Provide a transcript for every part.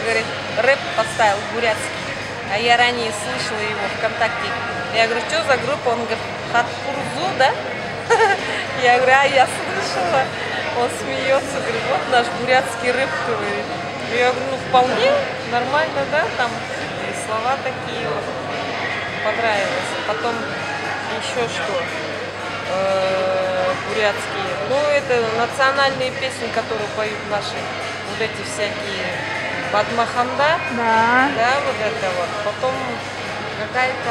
говорит, рэп поставил бурятский. А я ранее слышала его ВКонтакте. Я говорю, что за группа? Он говорит, Хатпурзу, да? Я говорю, а я слышала. Он смеется, говорит, вот наш бурятский рэп, говорит. Я говорю, ну вполне нормально, да, там и слова такие вот. Понравилось. Потом еще что? Бурятские. Ну, это национальные песни, которые поют наши, вот эти всякие Бадмаханда. Да. Да, вот это вот. Потом какая-то,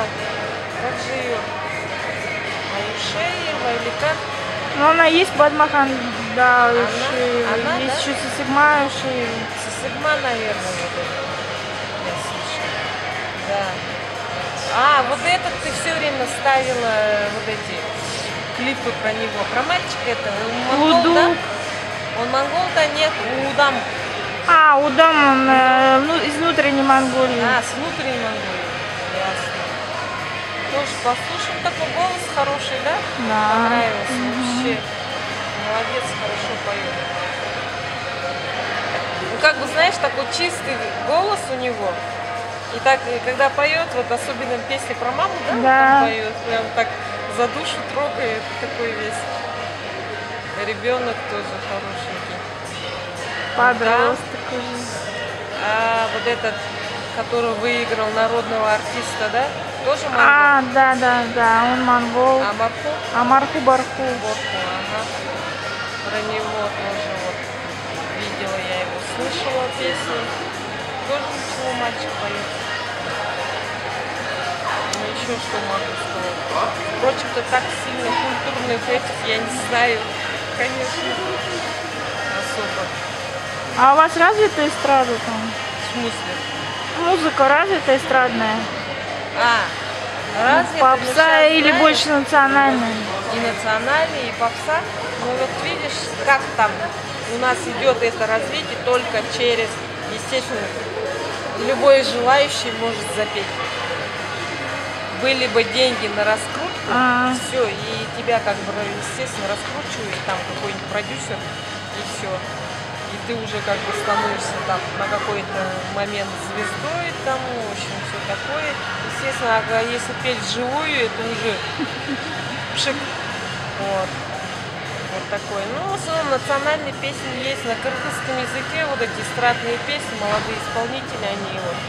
как же ее, Аюшеева или как? Ну, она есть Бадмахан, да, Она, есть да? еще Сисигма, Аюшеева. Сисигма, наверное, вот это. Я слышала. Да. А, вот этот ты все время ставила, вот эти клипы про него. Про мальчика это, он монгол, да? Он монгол-то нет, Удам. А, Удам, он ну, из внутренней Монголии. А, с внутренней Монголии. Ясно. Тоже послушаем, такой голос хороший, да? Да. Понравился вообще. Молодец, хорошо поет. Ну, как бы, знаешь, такой чистый голос у него. И так, когда поет, вот особенно песни про маму, да, Да. он поет, прям так за душу трогает, такой весь. Ребенок тоже хорошенький. Подросток уже. А вот этот, который выиграл народного артиста, да, тоже монгол? А, да, он монгол. А Марху? Амарху Барху. Борху, ага. Про него тоже вот видела я его, слышала песни. Тоже ничего, мальчик поет. Ну еще что могу сказать. Впрочем-то так сильно культурных этих я не знаю, конечно, особо. А у вас развита эстрада там? В смысле? Музыка развита эстрадная? А, разве Попса или больше национальная? И национальная, и попса. Ну вот видишь, как там у нас идет это развитие только через, естественно, любой желающий может запеть. Были бы деньги на раскрутку, все, и тебя как бы, естественно, раскручивает там какой-нибудь продюсер, и все. И ты уже как бы становишься там на какой-то момент звездой, там, в общем, все такое. Естественно, а если петь вживую, это уже пшик. Вот. Вот такое. Ну, в основном национальные песни есть на кыргызском языке, вот эти эстрадные песни, молодые исполнители, они вот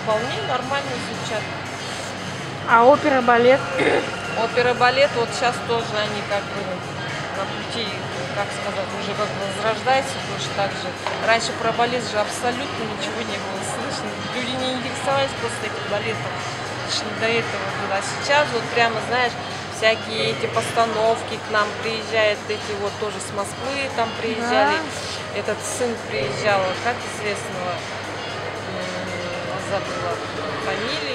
вполне нормально звучат. А опера, балет? Опера, балет, вот сейчас тоже они как бы на пути, как сказать, уже как бы возрождается, потому что так же. Раньше про балет же абсолютно ничего не было слышно. Люди не интересовались просто этим балетом. Не до этого было. А сейчас вот прямо, знаешь, всякие эти постановки к нам приезжают, эти вот тоже с Москвы там приезжали. Да. Этот сын приезжал, как известного, забыла фамилию.